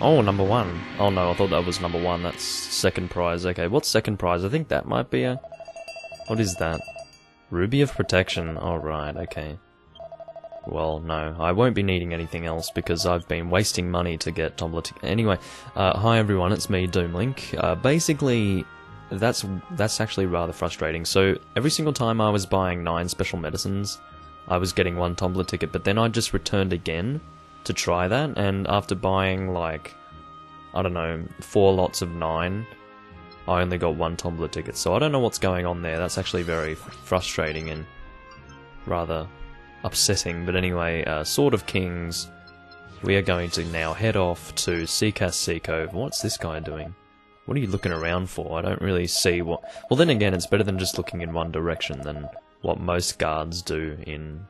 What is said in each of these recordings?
Oh, number 1. Oh no, I thought that was number 1. That's second prize. Okay, what's second prize? I think that might be a... What is that? Ruby of Protection. Alright, okay. Well, no, I won't be needing anything else because I've been wasting money to get Tumbler. Anyway, hi everyone, it's me, Doomlink. Basically, that's actually rather frustrating. So, every single time I was buying 9 special medicines, I was getting 1 Tumbler ticket, but then I just returned again to try that, and after buying, like, I don't know, 4 lots of 9, I only got 1 Tumbler ticket, so I don't know what's going on there. That's actually very frustrating and rather upsetting, but anyway, Sword of Kings, we are going to now head off to Secace Seacove. What's this guy doing? What are you looking around for? I don't really see what... Well, then again, it's better than just looking in one direction than what most guards do in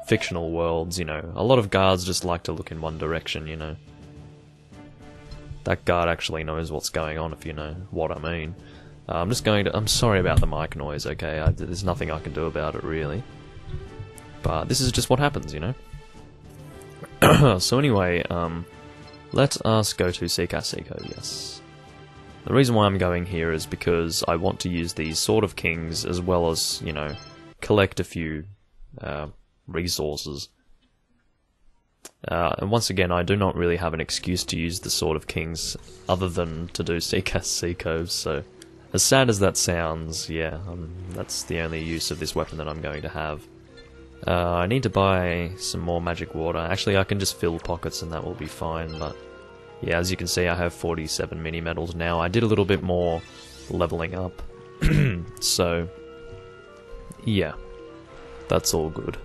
fictional worlds, you know. A lot of guards just like to look in one direction, you know. That guard actually knows what's going on, if you know what I mean. I'm just going to... I'm sorry about the mic noise, okay? There's nothing I can do about it, really. But this is just what happens, you know? So anyway, let us go to Secace Seacove, yes. The reason why I'm going here is because I want to use these Sword of Kings as well as, you know, collect a few resources. And once again, I do not really have an excuse to use the Sword of Kings other than to do Secace Seacove, so as sad as that sounds, yeah, that's the only use of this weapon that I'm going to have. I need to buy some more magic water. Actually, I can just fill pockets and that will be fine, but yeah, as you can see, I have 47 mini medals now. I did a little bit more leveling up, so yeah, that's all good.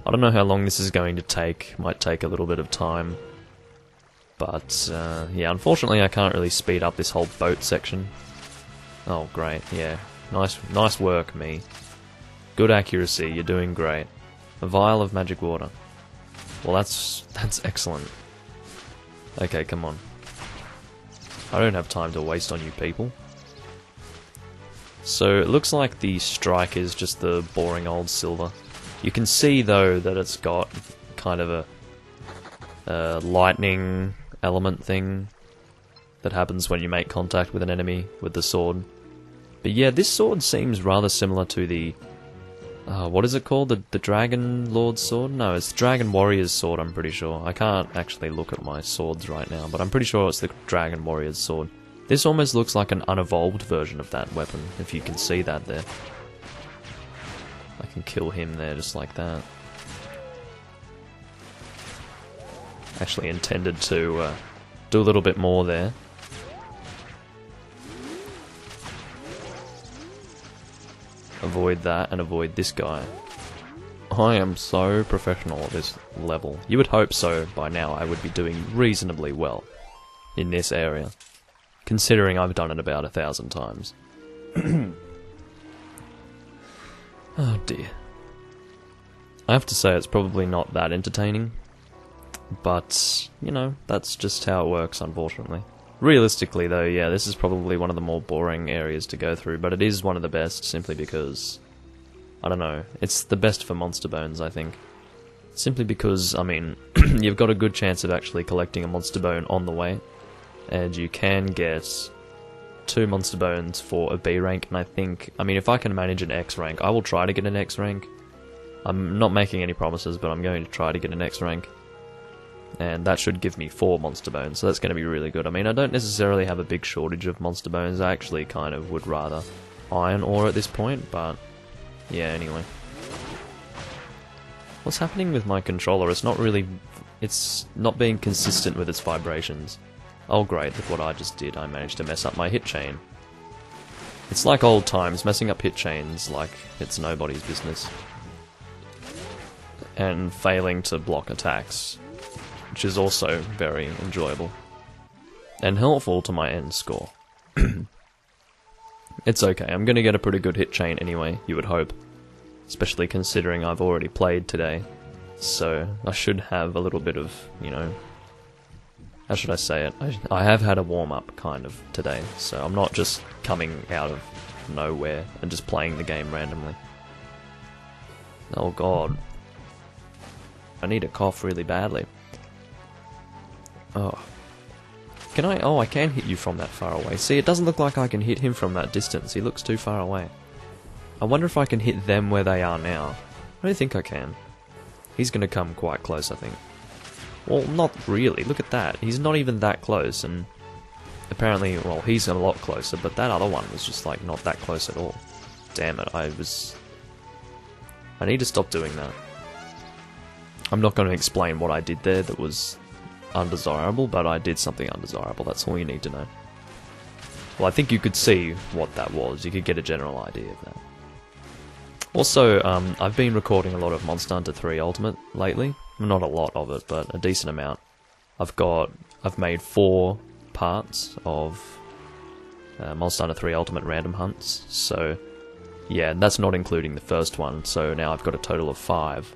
I don't know how long this is going to take. Might take a little bit of time, but yeah, unfortunately, I can't really speed up this whole boat section. Oh, great! Yeah, nice work, me. Good accuracy, you're doing great. A vial of magic water. Well, that's excellent. Okay, come on. I don't have time to waste on you people. So, it looks like the strike is just the boring old silver. You can see, though, that it's got kind of a lightning element thing that happens when you make contact with an enemy with the sword. But yeah, this sword seems rather similar to the... what is it called? The Dragon Lord's sword? No, it's the Dragon Warrior's sword, I'm pretty sure. I can't actually look at my swords right now, but I'm pretty sure it's the Dragon Warrior's sword. This almost looks like an unevolved version of that weapon, if you can see that there. I can kill him there just like that. Actually intended to do a little bit more there. Avoid that and avoid this guy. I am so professional at this level. You would hope so by now. I would be doing reasonably well in this area, considering I've done it about 1,000 times. Oh dear. I have to say it's probably not that entertaining, but, you know, that's just how it works, unfortunately. Realistically, though, yeah, this is probably one of the more boring areas to go through, but it is one of the best simply because, I don't know, it's the best for monster bones, I think. Simply because, I mean, you've got a good chance of actually collecting a monster bone on the way, and you can get 2 monster bones for a B rank, and I think, I mean, if I can manage an X rank, I will try to get an X rank. I'm not making any promises, but I'm going to try to get an X rank. And that should give me 4 monster bones, so that's going to be really good. I mean, I don't necessarily have a big shortage of monster bones. I actually kind of would rather iron ore at this point, but yeah, anyway. What's happening with my controller? It's not being consistent with its vibrations. Oh great, look what I just did. I managed to mess up my hit chain. It's like old times, messing up hit chains like it's nobody's business. And failing to block attacks, which is also very enjoyable. And helpful to my end score. It's okay, I'm gonna get a pretty good hit chain anyway, you would hope. Especially considering I've already played today. So, I should have a little bit of, you know... How should I say it? I have had a warm-up, kind of, today. So I'm not just coming out of nowhere and just playing the game randomly. Oh god. I need a cough really badly. Oh. Can I? Oh, I can hit you from that far away. See, it doesn't look like I can hit him from that distance. He looks too far away. I wonder if I can hit them where they are now. I don't think I can. He's going to come quite close, I think. Well, not really. Look at that. He's not even that close, and apparently, well, he's a lot closer, but that other one was just, like, not that close at all. Damn it, I need to stop doing that. I'm not going to explain what I did there that was undesirable, but I did something undesirable. That's all you need to know. Well, I think you could see what that was. You could get a general idea of that. Also, I've been recording a lot of Monster Hunter 3 Ultimate lately. Not a lot of it, but a decent amount. I've made 4 parts of Monster Hunter 3 Ultimate random hunts. So, yeah, that's not including the first one. So now I've got a total of 5.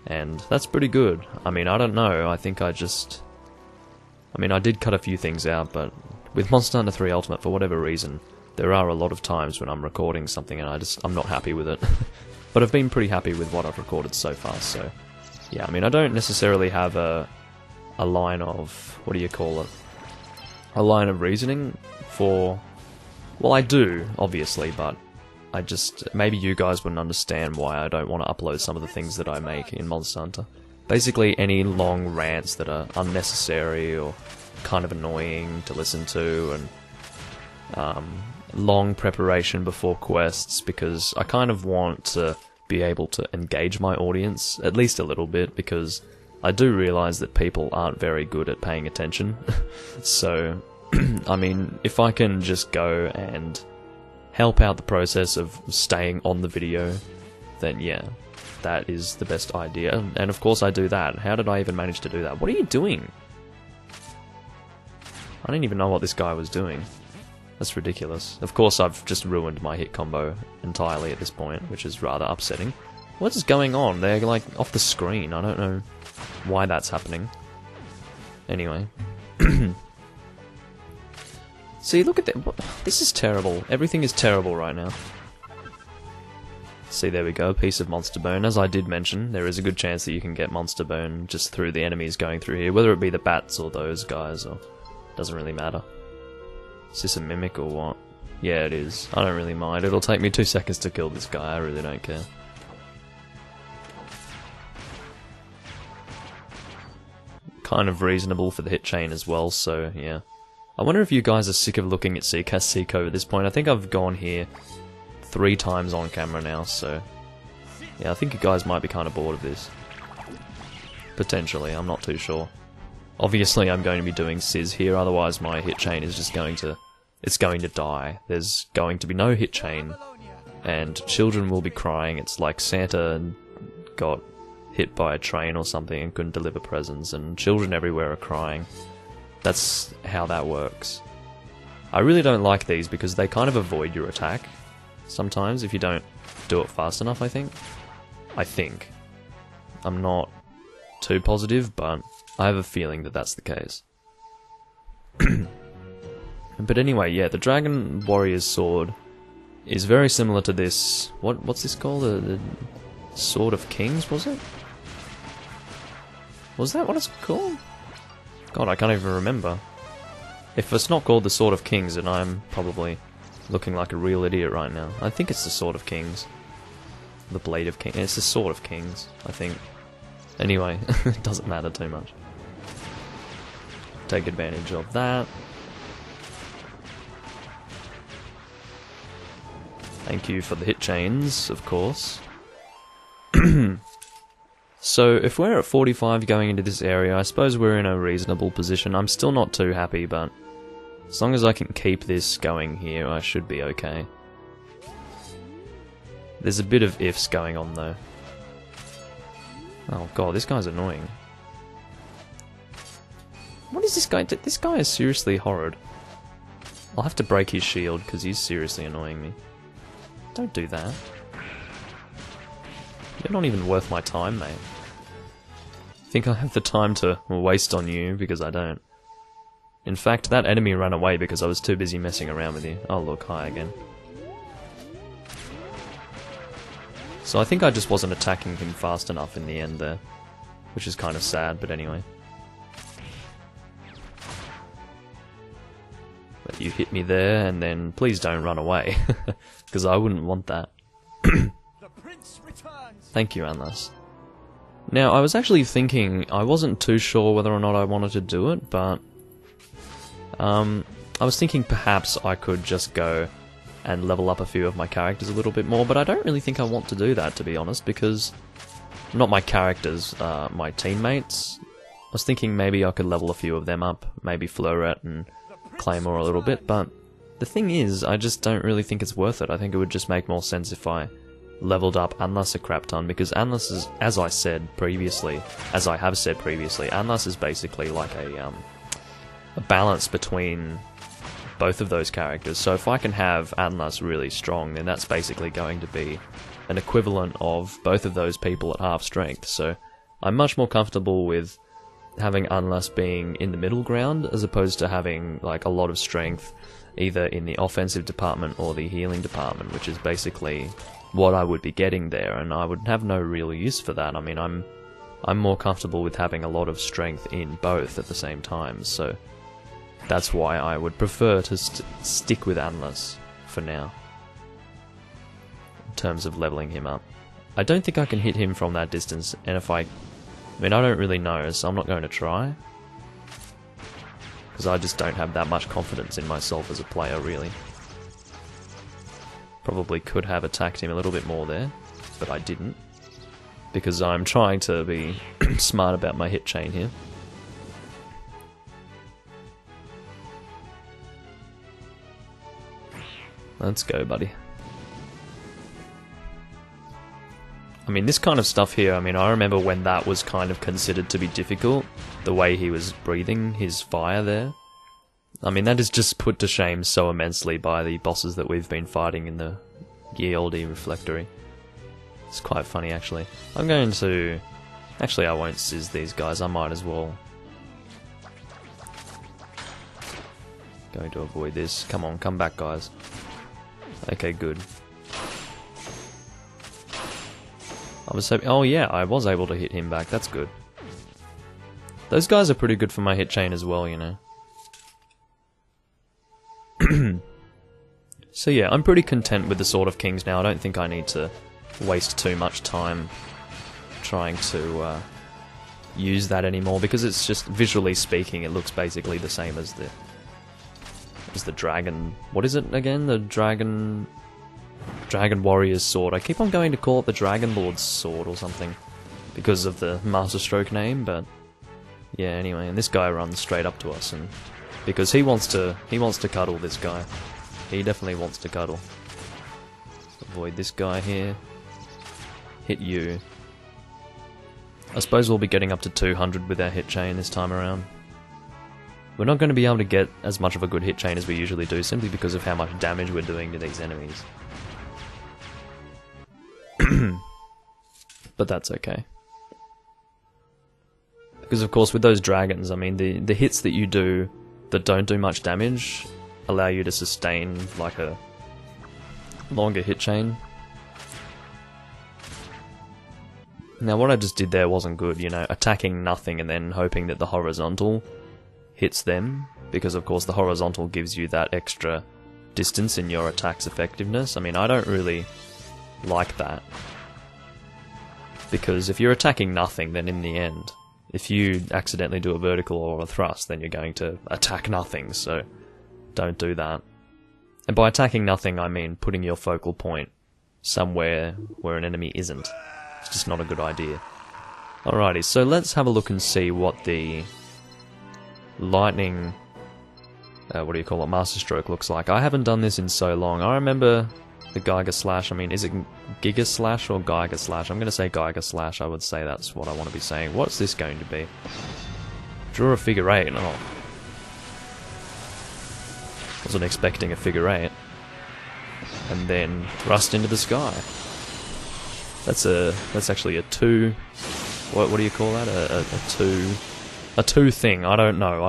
And that's pretty good. I mean, I don't know. I think I did cut a few things out, but with Monster Hunter 3 Ultimate, for whatever reason, there are a lot of times when I'm recording something and I'm not happy with it. But I've been pretty happy with what I've recorded so far, so... Yeah, I mean, I don't necessarily have a line of... What do you call it? A line of reasoning for... Well, I do, obviously, but... Maybe you guys wouldn't understand why I don't want to upload some of the things that I make in Monster Hunter. Basically, any long rants that are unnecessary or kind of annoying to listen to, and long preparation before quests, because I kind of want to be able to engage my audience, at least a little bit, because I do realize that people aren't very good at paying attention. So, I mean, if I can just go and help out the process of staying on the video, then yeah, that is the best idea. And of course I do that. How did I even manage to do that? What are you doing? I didn't even know what this guy was doing. That's ridiculous. Of course I've just ruined my hit combo entirely at this point, which is rather upsetting. What is going on? They're like off the screen. I don't know why that's happening. Anyway. See, look at that. This is terrible. Everything is terrible right now. See, there we go. A piece of monster bone. As I did mention, there is a good chance that you can get monster bone just through the enemies going through here. Whether it be the bats or those guys, or doesn't really matter. Is this a mimic or what? Yeah, it is. I don't really mind. It'll take me 2 seconds to kill this guy. I really don't care. Kind of reasonable for the hit chain as well, so yeah. I wonder if you guys are sick of looking at Secace Seacove at this point. I think I've gone here 3 times on camera now, so... Yeah, I think you guys might be kind of bored of this. Potentially, I'm not too sure. Obviously, I'm going to be doing Sizz here, otherwise my hit chain is just going to... It's going to die. There's going to be no hit chain, and children will be crying. It's like Santa got hit by a train or something and couldn't deliver presents, and children everywhere are crying. That's how that works. I really don't like these because they kind of avoid your attack sometimes if you don't do it fast enough, I think. I'm not too positive, but I have a feeling that that's the case. But anyway, yeah, the Dragon Warrior's Sword is very similar to this... What's this called? The Sword of Kings, was it? Was that what it's called? God, I can't even remember. If it's not called the Sword of Kings, then I'm probably looking like a real idiot right now. I think it's the Sword of Kings. The Blade of Kings. It's the Sword of Kings, I think. Anyway, it doesn't matter too much. Take advantage of that. Thank you for the hit chains, of course. So, if we're at 45 going into this area, I suppose we're in a reasonable position. I'm still not too happy, but as long as I can keep this going here, I should be okay. There's a bit of ifs going on, though. Oh god, this guy's annoying. What is this guy? This guy is seriously horrid. I'll have to break his shield, because he's seriously annoying me. Don't do that. You're not even worth my time, mate. Think I have the time to waste on you, because I don't. In fact, that enemy ran away because I was too busy messing around with you. Oh look, hi again. So I think I just wasn't attacking him fast enough in the end there. Which is kind of sad, but anyway. But you hit me there, and then please don't run away, because I wouldn't want that. Thank you, Atlas. Now, I was actually thinking, I wasn't too sure whether or not I wanted to do it, but I was thinking perhaps I could just go and level up a few of my characters a little bit more, but I don't really think I want to do that, to be honest, because not my characters, my teammates. I was thinking maybe I could level a few of them up, maybe Fleuret and Claymore a little bit, but the thing is, I just don't really think it's worth it. I think it would just make more sense if I leveled up Atlas a crap ton, because Atlas is, as I have said previously, Atlas is basically like a balance between both of those characters. So if I can have Atlas really strong, then that's basically going to be an equivalent of both of those people at half strength. So I'm much more comfortable with having Atlas being in the middle ground, as opposed to having like a lot of strength either in the offensive department or the healing department, which is basically what I would be getting there, and I would have no real use for that. I mean, I'm more comfortable with having a lot of strength in both at the same time, so that's why I would prefer to stick with Atlas for now, in terms of leveling him up. I don't think I can hit him from that distance, and if I mean, I don't really know, so I'm not going to try, because I just don't have that much confidence in myself as a player, really. Probably could have attacked him a little bit more there, but I didn't, because I'm trying to be smart about my hit chain here. Let's go, buddy. I mean, this kind of stuff here, I mean, I remember when that was kind of considered to be difficult, the way he was breathing his fire there. I mean, that is just put to shame so immensely by the bosses that we've been fighting in the ye olde reflectory. It's quite funny, actually. I'm going to... Actually, I won't sizz these guys, I might as well. Going to avoid this. Come on, come back, guys. Okay, good. I was hoping... Oh yeah, I was able to hit him back, that's good. Those guys are pretty good for my hit chain as well, you know. So yeah, I'm pretty content with the Sword of Kings now. I don't think I need to waste too much time trying to use that anymore, because it's just, visually speaking, it looks basically the same as the dragon... What is it again? The Dragon Warrior's sword. I keep on going to call it the Dragon Lord's sword or something because of the Masterstroke name, but yeah, anyway, and this guy runs straight up to us, and because he wants to cuddle, this guy. He definitely wants to cuddle. Avoid this guy here. Hit you. I suppose we'll be getting up to 200 with our hit chain this time around. We're not going to be able to get as much of a good hit chain as we usually do, simply because of how much damage we're doing to these enemies. But that's okay. Because of course with those dragons, I mean, the hits that you do that don't do much damage allow you to sustain like a longer hit chain. Now what I just did there wasn't good, you know, attacking nothing and then hoping that the horizontal hits them, because of course the horizontal gives you that extra distance in your attack's effectiveness. I mean, I don't really like that, because if you're attacking nothing, then in the end, if you accidentally do a vertical or a thrust, then you're going to attack nothing, so don't do that. And by attacking nothing, I mean putting your focal point somewhere where an enemy isn't. It's just not a good idea. Alrighty, so let's have a look and see what the lightning, what do you call it, Masterstroke looks like. I haven't done this in so long. I remember the Geiger Slash. I mean, is it Giga Slash or Geiger Slash? I'm going to say Geiger Slash. I would say that's what I want to be saying. What's this going to be? Draw a figure 8. Oh. Wasn't expecting a figure 8. And then thrust into the sky. That's actually a 2. What do you call that? A 2 thing. I don't know.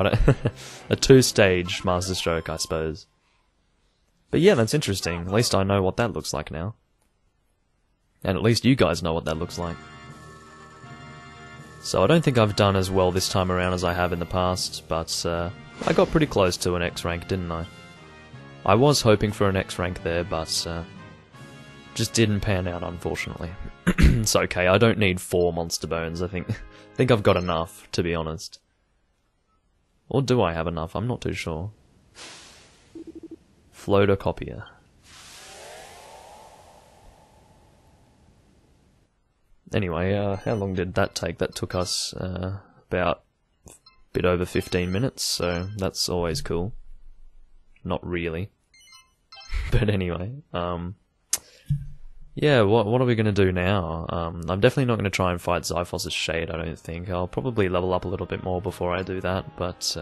A 2-stage Masterstroke, I suppose. But yeah, that's interesting. At least I know what that looks like now. And at least you guys know what that looks like. So I don't think I've done as well this time around as I have in the past, but I got pretty close to an X rank, didn't I? I was hoping for an X rank there, but just didn't pan out, unfortunately. It's okay, I don't need 4 monster bones. I think I've got enough, to be honest. Or do I have enough? I'm not too sure. Photocopier. Anyway, how long did that take? That took us about a bit over 15 minutes, so that's always cool. Not really. But anyway, yeah, what are we going to do now? I'm definitely not going to try and fight Xiphos' Shade, I don't think. I'll probably level up a little bit more before I do that, but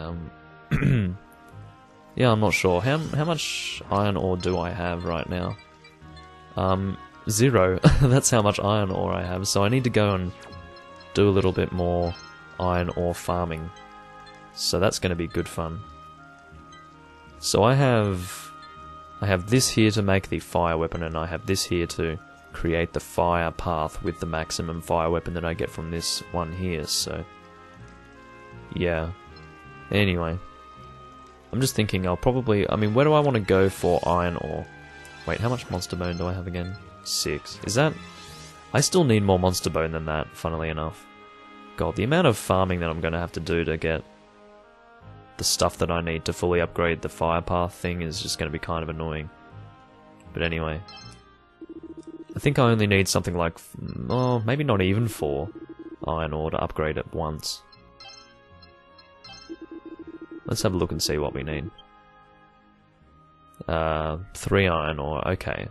yeah, I'm not sure. How much iron ore do I have right now? 0. That's how much iron ore I have, so I need to go and do a little bit more iron ore farming. So that's going to be good fun. So I have this here to make the fire weapon, and I have this here to create the fire path with the maximum fire weapon that I get from this one here, so yeah. Anyway, I'm just thinking I'll probably, I mean, where do I want to go for iron ore? Wait, how much monster bone do I have again? 6. Is that... I still need more monster bone than that, funnily enough. God, the amount of farming that I'm going to have to do to get the stuff that I need to fully upgrade the fire path thing is just going to be kind of annoying. But anyway, I think I only need something like, oh, maybe not even 4 iron ore to upgrade it once. Let's have a look and see what we need. 3 iron ore, okay.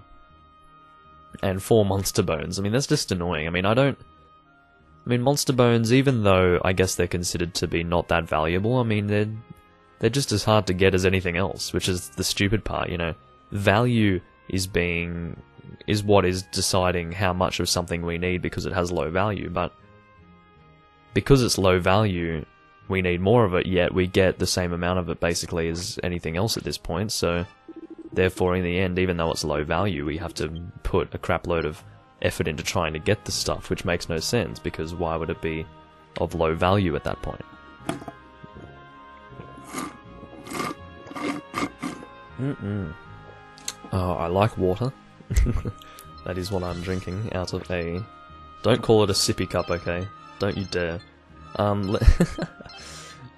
And 4 monster bones. I mean, that's just annoying. I mean, monster bones, even though I guess they're considered to be not that valuable, I mean, they're just as hard to get as anything else, which is the stupid part, you know. Value is what is deciding how much of something we need because it has low value, but because it's low value, we need more of it, yet we get the same amount of it basically as anything else at this point, so therefore in the end, even though it's low value, we have to put a crap load of effort into trying to get the stuff, which makes no sense, because why would it be of low value at that point? Oh, I like water. That is what I'm drinking out of a... Don't call it a sippy cup, okay? Don't you dare.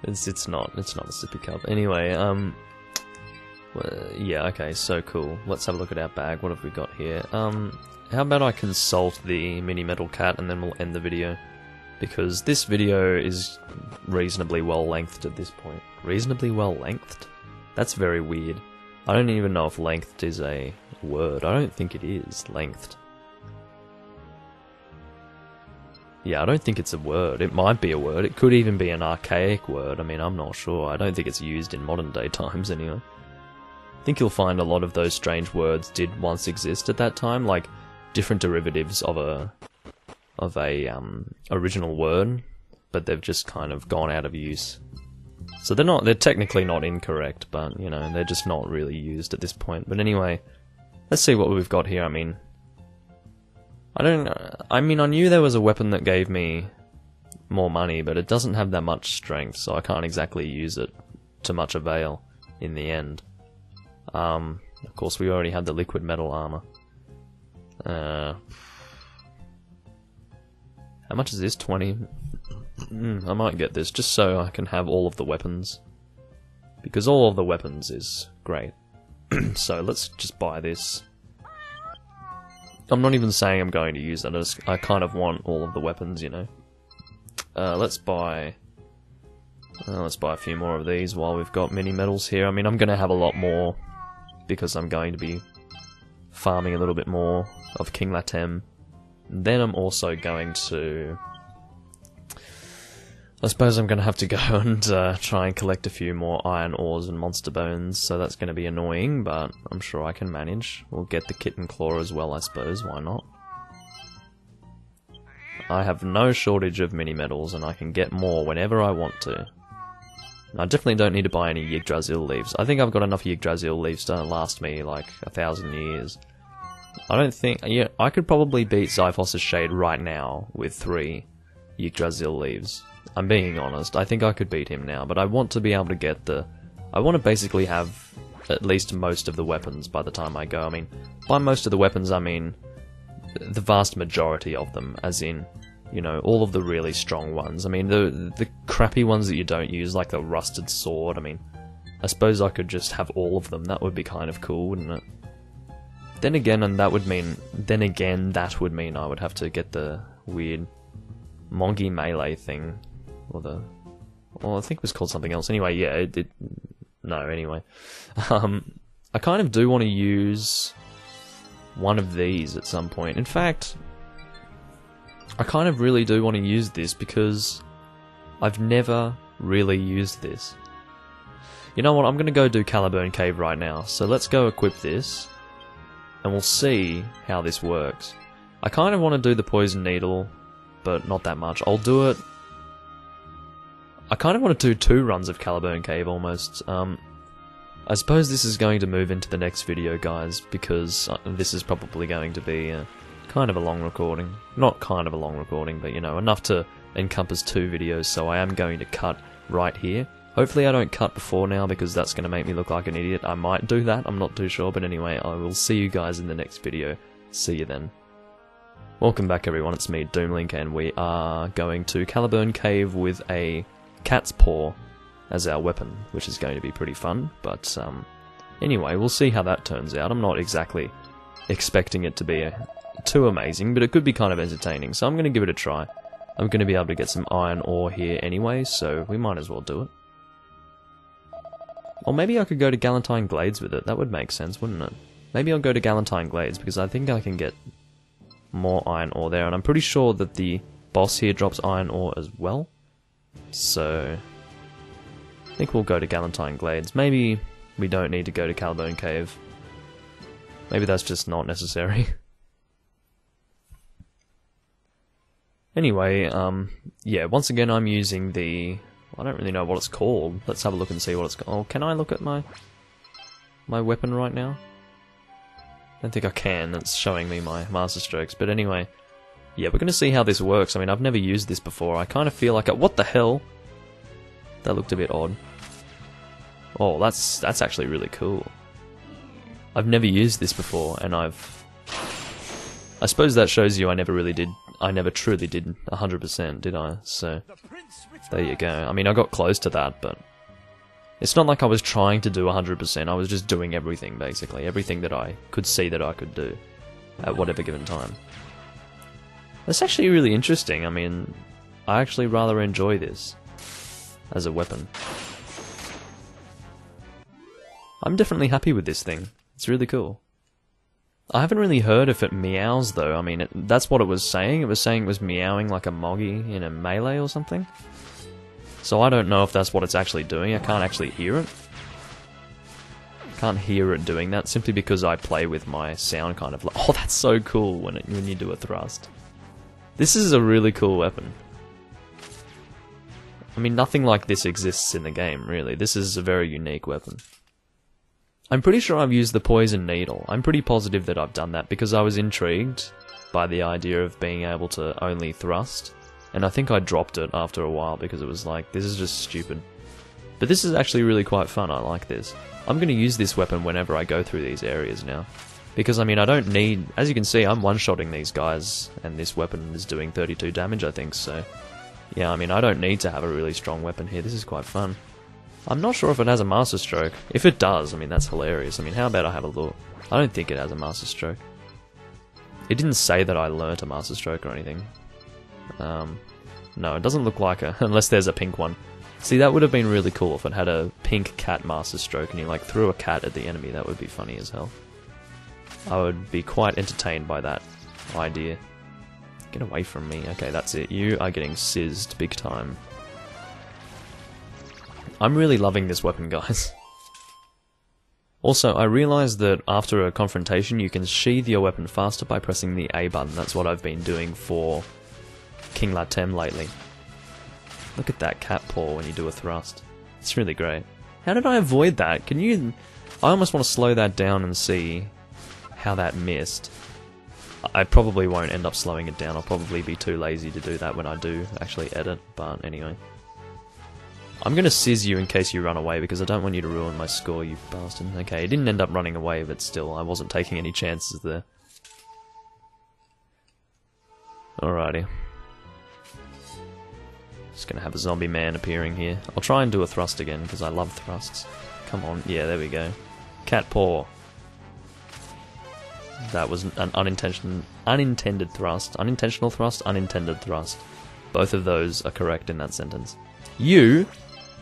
It's not a sippy cup. Anyway, yeah, okay, so cool. Let's have a look at our bag. What have we got here? How about I consult the mini metal cat and then we'll end the video, because this video is reasonably well lengthed at this point. Reasonably well lengthed? That's very weird. I don't even know if lengthed is a word. I don't think it is, lengthed. Yeah, I don't think it's a word. It might be a word. It could even be an archaic word. I mean, I'm not sure. I don't think it's used in modern day times anyway. I think you'll find a lot of those strange words did once exist at that time, like different derivatives of a original word, but they've just kind of gone out of use. So they're technically not incorrect, but you know, they're just not really used at this point. But anyway, let's see what we've got here. I mean, I knew there was a weapon that gave me more money, but it doesn't have that much strength, so I can't exactly use it to much avail in the end. Of course, we already had the liquid metal armor. How much is this? 20? I might get this, just so I can have all of the weapons. Because all of the weapons is great. So let's just buy this. I'm not even saying I'm going to use it, I kind of want all of the weapons, you know. Let's buy a few more of these while we've got mini metals here. I mean, I'm going to have a lot more, because I'm going to be farming a little bit more of King Latem. Then I'm also going to... I suppose I'm going to have to go and try and collect a few more iron ores and monster bones, so that's going to be annoying, but I'm sure I can manage. We'll get the Kitten Claw as well, I suppose, why not? I have no shortage of mini metals, and I can get more whenever I want to. I definitely don't need to buy any Yggdrasil leaves. I think I've got enough Yggdrasil leaves to last me like 1,000 years. I don't think... Yeah, I could probably beat Xiphos' Shade right now with 3 Yggdrasil leaves. I'm being honest, I think I could beat him now, but I want to be able to get the... I want to basically have at least most of the weapons by the time I go. I mean, by most of the weapons I mean the vast majority of them, as in, you know, all of the really strong ones. I mean, the crappy ones that you don't use, like the rusted sword, I mean, I suppose I could just have all of them. That would be kind of cool, wouldn't it? Then again, that would mean I would have to get the weird Mongi melee thing, or I think it was called something else. Anyway, yeah, anyway. I kind of do want to use one of these at some point. In fact, I kind of really do want to use this because I've never really used this. You know what, I'm going to go do Galentyne Cave right now, so let's go equip this, and we'll see how this works. I kind of want to do the poison needle, but not that much. I'll do it... I kind of want to do 2 runs of Galentyne Cave almost. I suppose this is going to move into the next video, guys, because this is probably going to be kind of a long recording. Not kind of a long recording, but you know, enough to encompass 2 videos, so I am going to cut right here. Hopefully I don't cut before now, because that's going to make me look like an idiot. I might do that, I'm not too sure, but anyway, I will see you guys in the next video. See you then. Welcome back everyone, it's me, Doomlink, and we are going to Galentyne Cave with a cat's paw as our weapon, which is going to be pretty fun, but anyway, we'll see how that turns out. I'm not exactly expecting it to be too amazing, but it could be kind of entertaining, so I'm going to give it a try. I'm going to be able to get some iron ore here anyway, so we might as well do it. Or maybe I could go to Galentyne Glades with it, that would make sense, wouldn't it? Maybe I'll go to Galentyne Glades, because I think I can get more iron ore there, and I'm pretty sure that the boss here drops iron ore as well. So, I think we'll go to Galentyne Glades. Maybe we don't need to go to Galentyne Cave. Maybe that's just not necessary. Anyway, yeah, once again I'm using the... I don't really know what it's called. Let's have a look and see what it's called. Oh, can I look at my weapon right now? I don't think I can. It's showing me my master strokes. But anyway, yeah, we're going to see how this works. I mean, I've never used this before. I kind of feel like what the hell? That looked a bit odd. Oh, that's actually really cool. I've never used this before, and I suppose that shows you I never truly did 100%, did I? So, there you go. I mean, I got close to that, but it's not like I was trying to do 100%, I was just doing everything, basically. Everything that I could see that I could do at whatever given time. That's actually really interesting. I mean, I actually rather enjoy this as a weapon. I'm definitely happy with this thing. It's really cool. I haven't really heard if it meows though. I mean, that's what it was saying. It was saying it was meowing like a Moggy in a melee or something. So I don't know if that's what it's actually doing. I can't actually hear it. Can't hear it doing that simply because I play with my sound kind of like... Oh, that's so cool when you do a thrust. This is a really cool weapon. I mean, nothing like this exists in the game, really. This is a very unique weapon. I'm pretty sure I've used the poison needle. I'm pretty positive that I've done that because I was intrigued by the idea of being able to only thrust. And I think I dropped it after a while because it was like, this is just stupid. But this is actually really quite fun, I like this. I'm going to use this weapon whenever I go through these areas now. Because, I mean, I don't need... As you can see, I'm one-shotting these guys, and this weapon is doing 32 damage, I think, so... Yeah, I mean, I don't need to have a really strong weapon here. This is quite fun. I'm not sure if it has a master stroke. If it does, I mean, that's hilarious. I mean, how about I have a look? I don't think it has a master stroke. It didn't say that I learnt a master stroke or anything. No, it doesn't look like a... Unless there's a pink one. See, that would have been really cool if it had a pink cat master stroke and you, like, threw a cat at the enemy. That would be funny as hell. I would be quite entertained by that idea. Get away from me. Okay, that's it. You are getting sizzed big time. I'm really loving this weapon, guys. Also, I realised that after a confrontation you can sheathe your weapon faster by pressing the A button. That's what I've been doing for King Latem lately. Look at that cat paw when you do a thrust. It's really great. How did I avoid that? Can you... I almost want to slow that down and see how that missed. I probably won't end up slowing it down. I'll probably be too lazy to do that when I do actually edit, but anyway. I'm gonna sizz you in case you run away, because I don't want you to ruin my score, you bastard. Okay, he didn't end up running away, but still, I wasn't taking any chances there. Alrighty. Just gonna have a zombie man appearing here. I'll try and do a thrust again, because I love thrusts. Come on, yeah, there we go. Cat paw. That was an unintended thrust. Unintentional thrust, unintended thrust. Both of those are correct in that sentence. You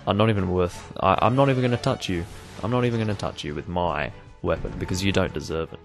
are not even worth... I'm not even going to touch you. I'm not even going to touch you with my weapon, because you don't deserve it.